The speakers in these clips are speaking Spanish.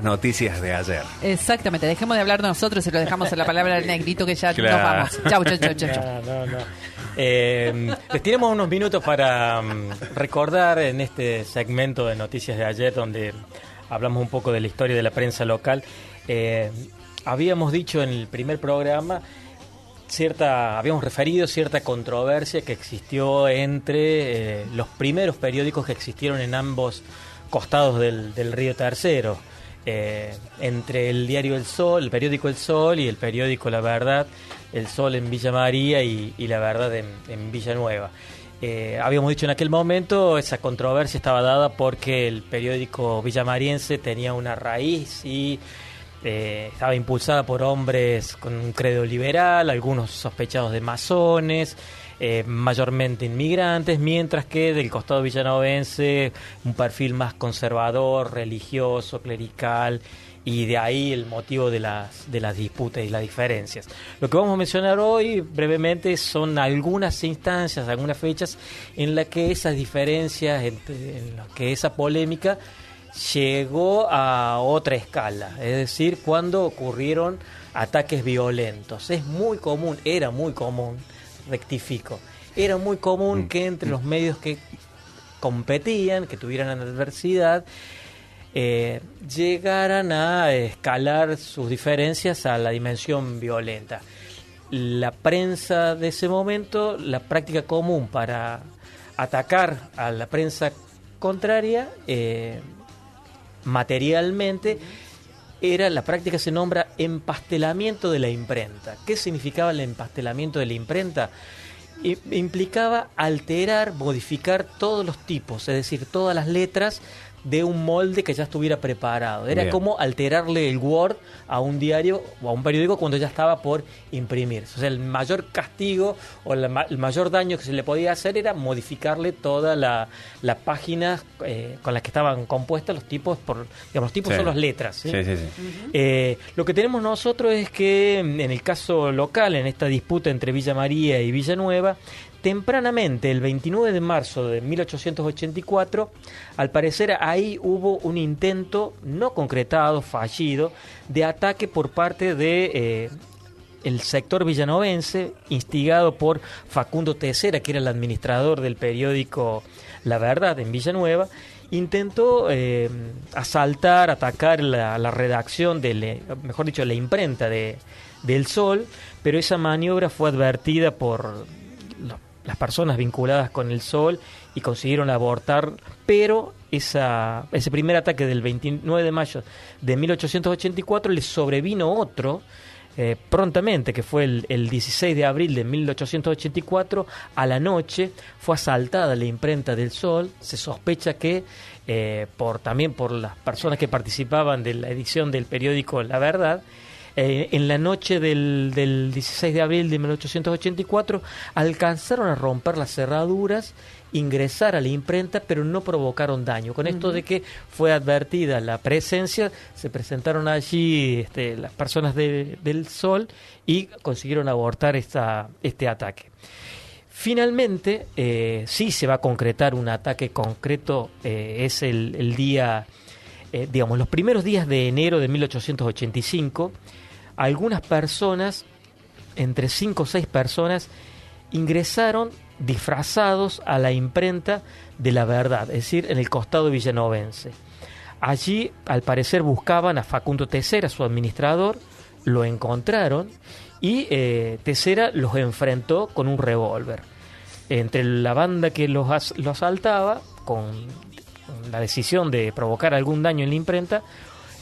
Noticias de ayer. Exactamente, dejemos de hablar nosotros y lo dejamos en la palabra del negrito que ya Claro. nos vamos. Chau. No. Les tenemos unos minutos para recordar en este segmento de Noticias de ayer, donde hablamos un poco de la historia de la prensa local. Habíamos dicho en el primer programa habíamos referido cierta controversia que existió entre los primeros periódicos que existieron en ambos costados del río Tercero, entre el diario El Sol, el periódico El Sol y el periódico La Verdad, El Sol en Villa María y La Verdad en Villanueva. Habíamos dicho en aquel momento, esa controversia estaba dada porque el periódico villamariense tenía una raíz y estaba impulsada por hombres con un credo liberal, algunos sospechados de masones, mayormente inmigrantes, mientras que del costado villanovense un perfil más conservador, religioso, clerical, y de ahí el motivo de las disputas y las diferencias. Lo que vamos a mencionar hoy brevemente son algunas instancias, algunas fechas en las que esas diferencias, en las que esa polémica llegó a otra escala, es decir, cuando ocurrieron ataques violentos. Era muy común, era muy común que entre los medios que competían, que tuvieran adversidad, llegaran a escalar sus diferencias a la dimensión violenta. La prensa de ese momento, la práctica común para atacar a la prensa contraria, materialmente, era la práctica, se nombra empastelamiento de la imprenta. ¿Qué significaba el empastelamiento de la imprenta? Implicaba alterar, modificar todos los tipos, es decir, todas las letras de un molde que ya estuviera preparado. Era como alterarle el Word a un diario o a un periódico cuando ya estaba por imprimirse. O sea, el mayor castigo o el mayor daño que se le podía hacer era modificarle toda la página con las que estaban compuestas los tipos. Los tipos son las letras. ¿Sí? Sí. Lo que tenemos nosotros es que en el caso local, en esta disputa entre Villa María y Villanueva, tempranamente, el 29 de marzo de 1884, al parecer ahí hubo un intento no concretado, fallido, de ataque por parte de el sector villanovense, instigado por Facundo Tessera, que era el administrador del periódico La Verdad en Villanueva. Intentó asaltar, atacar la redacción, mejor dicho, la imprenta del Sol, pero esa maniobra fue advertida por las personas vinculadas con el Sol y consiguieron abortar, pero ese primer ataque del 29 de mayo de 1884 le sobrevino otro prontamente, que fue el 16 de abril de 1884, a la noche fue asaltada la imprenta del Sol. Se sospecha que también por las personas que participaban de la edición del periódico La Verdad, en la noche del 16 de abril de 1884 alcanzaron a romper las cerraduras, ingresar a la imprenta, pero no provocaron daño. Con esto de que fue advertida la presencia, se presentaron allí las personas del Sol y consiguieron abortar este ataque. Finalmente, sí se va a concretar un ataque concreto, es el día, los primeros días de enero de 1885, algunas personas, entre 5 o 6 personas, ingresaron disfrazados a la imprenta de La Verdad, es decir, en el costado villanovense. Allí, al parecer, buscaban a Facundo Tessera, su administrador, lo encontraron y Tessera los enfrentó con un revólver. Entre la banda que los asaltaba, con la decisión de provocar algún daño en la imprenta,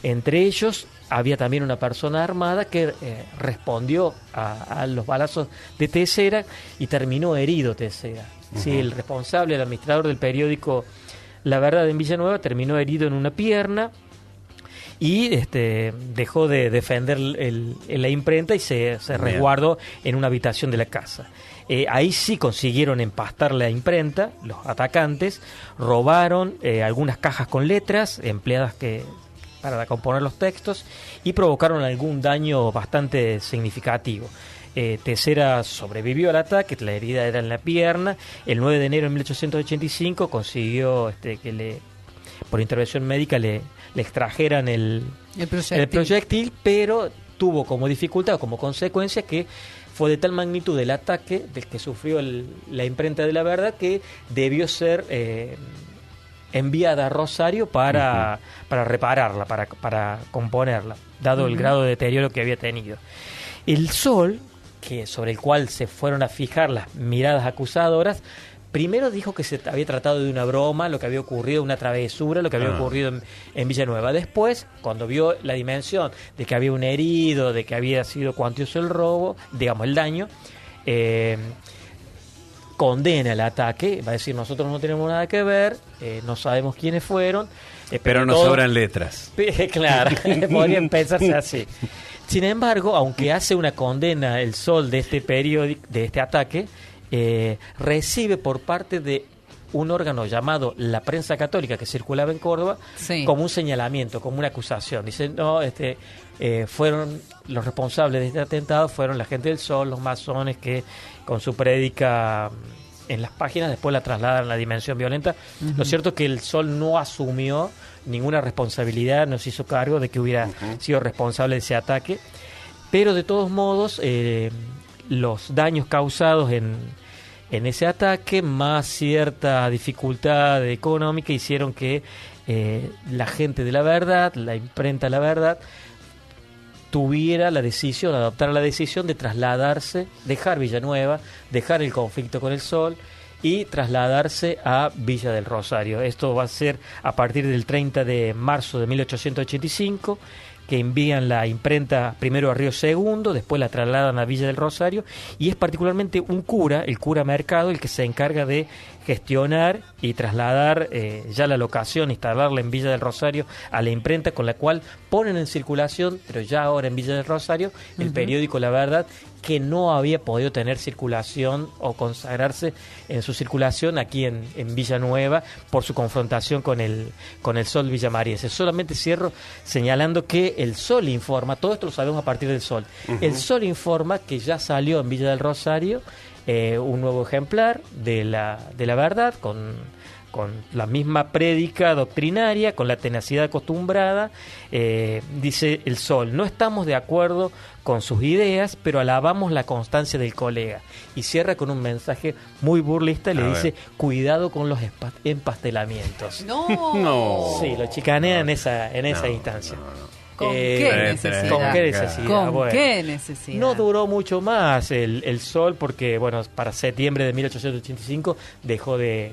entre ellos había también una persona armada que respondió a los balazos de Tessera y terminó herido Tessera. Sí, el responsable, el administrador del periódico La Verdad en Villanueva, terminó herido en una pierna y dejó de defender la imprenta y se resguardó en una habitación de la casa. Ahí sí consiguieron empastar la imprenta, los atacantes, robaron algunas cajas con letras empleadas para componer los textos y provocaron algún daño bastante significativo. Tessera sobrevivió al ataque, la herida era en la pierna. El 9 de enero de 1885 consiguió que le por intervención médica le extrajeran el proyectil, pero tuvo como dificultad o como consecuencia que fue de tal magnitud el ataque del que sufrió la imprenta de La Verdad que debió ser enviada a Rosario para repararla, para componerla, dado el grado de deterioro que había tenido. El Sol, sobre el cual se fueron a fijar las miradas acusadoras, primero dijo que se había tratado de una broma, lo que había ocurrido, una travesura, lo que había ocurrido en Villanueva. Después, cuando vio la dimensión de que había un herido, de que había sido cuantioso el robo, digamos el daño, condena el ataque, va a decir nosotros no tenemos nada que ver, no sabemos quiénes fueron. Pero nos sobran letras. Claro, podrían pensarse así. Sin embargo, aunque hace una condena el Sol de este periódico, de este ataque, recibe por parte de un órgano llamado la Prensa Católica que circulaba en Córdoba como un señalamiento, como una acusación. Dicen, no, fueron los responsables de este atentado, fueron la gente del Sol, los masones que con su prédica en las páginas después la trasladan a la dimensión violenta. Lo cierto es que el Sol no asumió ninguna responsabilidad, no se hizo cargo de que hubiera sido responsable de ese ataque, pero de todos modos los daños causados en ese ataque, más cierta dificultad económica, hicieron que la gente de La Verdad, la imprenta La Verdad, adoptara la decisión de trasladarse, dejar Villanueva, dejar el conflicto con el Sol y trasladarse a Villa del Rosario. Esto va a ser a partir del 30 de marzo de 1885, que envían la imprenta primero a Río Segundo, después la trasladan a Villa del Rosario, y es particularmente un cura, el cura Mercado, el que se encarga de gestionar y trasladar ya la locación, instalarla en Villa del Rosario a la imprenta, con la cual ponen en circulación, pero ya ahora en Villa del Rosario, el periódico La Verdad, que no había podido tener circulación o consagrarse en su circulación aquí en Villanueva por su confrontación con el Sol villamariense. Solamente cierro señalando que el Sol informa, todo esto lo sabemos a partir del Sol, el Sol informa que ya salió en Villa del Rosario un nuevo ejemplar de la Verdad, con la misma prédica doctrinaria, con la tenacidad acostumbrada. Dice el Sol, no estamos de acuerdo con sus ideas, pero alabamos la constancia del colega. Y cierra con un mensaje muy burlista, le dice, cuidado con los empastelamientos. No. Sí, lo chicanea en esa instancia. ¿Con qué necesidad? ¿Con qué necesidad? ¿Con qué necesidad? No duró mucho más el Sol porque, bueno, para septiembre de 1885 dejó de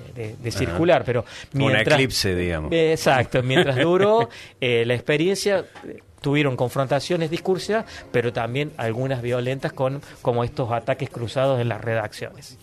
circular, pero mientras... Un eclipse, digamos. Exacto, mientras duró la experiencia... Tuvieron confrontaciones discursivas, pero también algunas violentas como estos ataques cruzados en las redacciones.